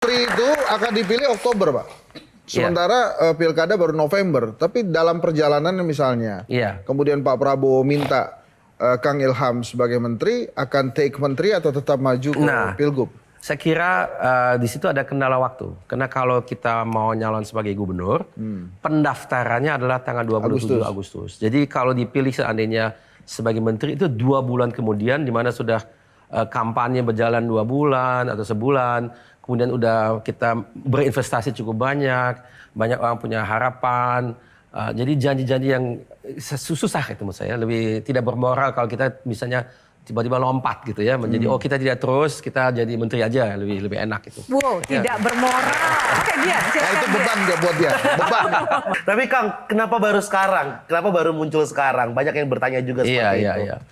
Menteri itu akan dipilih Oktober, Pak. Sementara pilkada baru November. Tapi dalam perjalanan misalnya, kemudian Pak Prabowo minta Kang Ilham sebagai menteri, akan take menteri atau tetap maju ke pilgub? Saya kira di situ ada kendala waktu. Karena kalau kita mau nyalon sebagai gubernur, pendaftarannya adalah tanggal 27 Agustus. Jadi kalau dipilih seandainya sebagai menteri itu 2 bulan kemudian, di mana sudah kampanye berjalan 2 bulan atau sebulan, kemudian udah kita berinvestasi cukup banyak orang punya harapan. Jadi janji-janji yang susah itu menurut saya, lebih tidak bermoral kalau kita misalnya tiba-tiba lompat gitu ya, menjadi kita tidak terus, kita jadi menteri aja, lebih enak itu. Wow, tidak bermoral. Oke, dia. Itu beban nggak buat dia? Beban. Tapi Kang, kenapa baru sekarang? Kenapa baru muncul sekarang? Banyak yang bertanya juga seperti itu. Iya.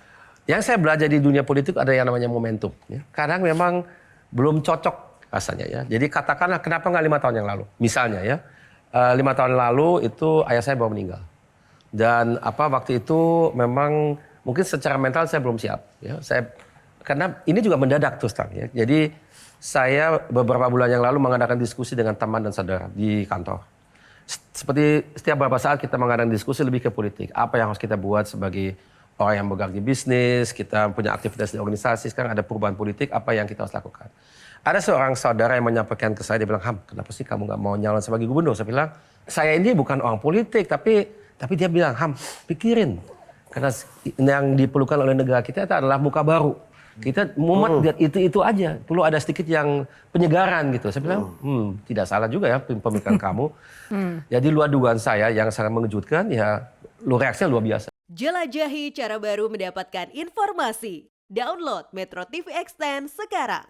Yang saya belajar di dunia politik ada yang namanya momentum. Ya. Kadang memang belum cocok rasanya ya. Jadi katakanlah kenapa nggak 5 tahun yang lalu? Misalnya ya, 5 tahun lalu itu ayah saya baru meninggal. Dan waktu itu memang mungkin secara mental saya belum siap. Ya. Karena ini juga mendadak terus terang ya. Jadi saya beberapa bulan yang lalu mengadakan diskusi dengan teman dan saudara di kantor. Seperti setiap beberapa saat kita mengadakan diskusi lebih ke politik. Apa yang harus kita buat sebagai orang yang bergerak di bisnis, kita punya aktivitas di organisasi, sekarang ada perubahan politik, apa yang kita harus lakukan. Ada seorang saudara yang menyampaikan ke saya, dia bilang, Ham, kenapa sih kamu nggak mau nyalon sebagai gubernur? Saya bilang, saya ini bukan orang politik, tapi dia bilang, Ham, pikirin. Karena yang diperlukan oleh negara kita itu adalah muka baru. Kita mumet lihat itu aja, perlu ada sedikit yang penyegaran gitu. Saya bilang, tidak salah juga ya pemikiran kamu. Jadi luar dugaan saya yang sangat mengejutkan, ya reaksinya luar biasa. Jelajahi cara baru mendapatkan informasi. Download Metro TV Extend sekarang.